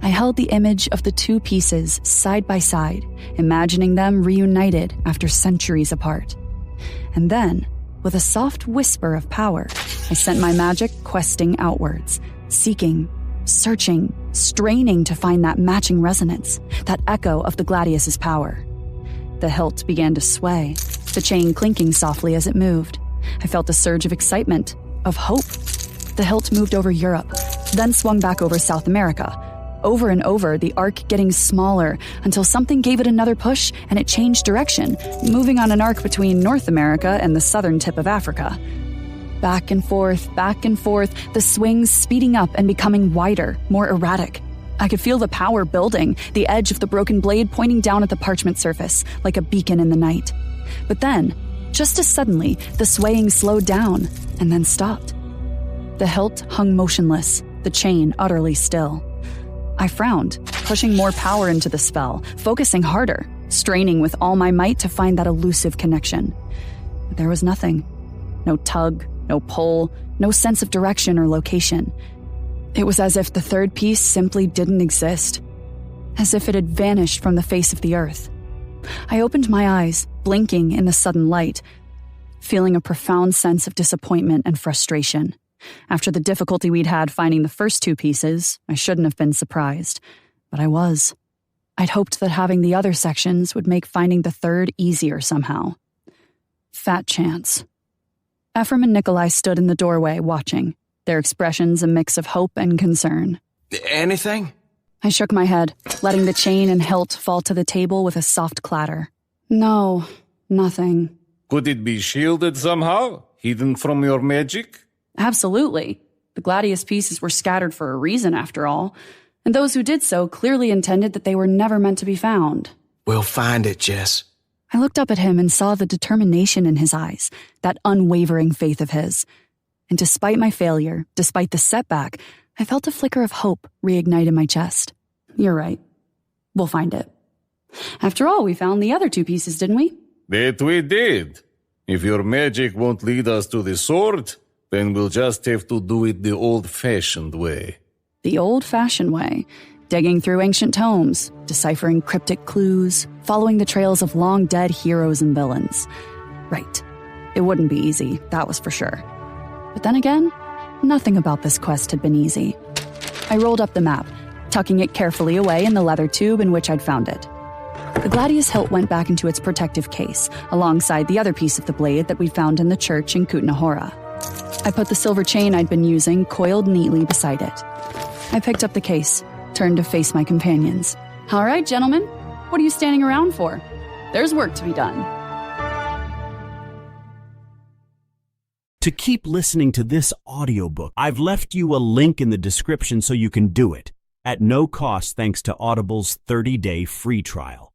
I held the image of the two pieces side by side, imagining them reunited after centuries apart. And then, with a soft whisper of power, I sent my magic questing outwards, seeking, searching, straining to find that matching resonance, that echo of the gladius's power. The hilt began to sway, the chain clinking softly as it moved. I felt a surge of excitement, of hope. The hilt moved over Europe, then swung back over South America. Over and over, the arc getting smaller until something gave it another push and it changed direction, moving on an arc between North America and the southern tip of Africa. Back and forth, the swings speeding up and becoming wider, more erratic. I could feel the power building, the edge of the broken blade pointing down at the parchment surface, like a beacon in the night. But then, just as suddenly, the swaying slowed down and then stopped. The hilt hung motionless, the chain utterly still. I frowned, pushing more power into the spell, focusing harder, straining with all my might to find that elusive connection. But there was nothing. No tug, no pull, no sense of direction or location. It was as if the third piece simply didn't exist, as if it had vanished from the face of the earth. I opened my eyes, blinking in the sudden light, feeling a profound sense of disappointment and frustration. After the difficulty we'd had finding the first two pieces, I shouldn't have been surprised, but I was. I'd hoped that having the other sections would make finding the third easier somehow. Fat chance. Ephraim and Nikolai stood in the doorway watching, their expressions a mix of hope and concern. Anything? I shook my head, letting the chain and hilt fall to the table with a soft clatter. No, nothing. Could it be shielded somehow? Hidden from your magic? Absolutely. The gladius pieces were scattered for a reason, after all, and those who did so clearly intended that they were never meant to be found. We'll find it, Jess. I looked up at him and saw the determination in his eyes, that unwavering faith of his. And despite my failure, despite the setback, I felt a flicker of hope reignite in my chest. You're right. We'll find it. After all, we found the other two pieces, didn't we? That we did. If your magic won't lead us to the sword, then we'll just have to do it the old-fashioned way. The old-fashioned way. Digging through ancient tomes, deciphering cryptic clues, following the trails of long-dead heroes and villains. Right. It wouldn't be easy, that was for sure. But then again, nothing about this quest had been easy. I rolled up the map, tucking it carefully away in the leather tube in which I'd found it. The gladius hilt went back into its protective case, alongside the other piece of the blade that we'd found in the church in Kutnahora. I put the silver chain I'd been using coiled neatly beside it. I picked up the case, turned to face my companions. All right, gentlemen, what are you standing around for? There's work to be done. To keep listening to this audiobook, I've left you a link in the description so you can do it, at no cost thanks to Audible's 30-day free trial.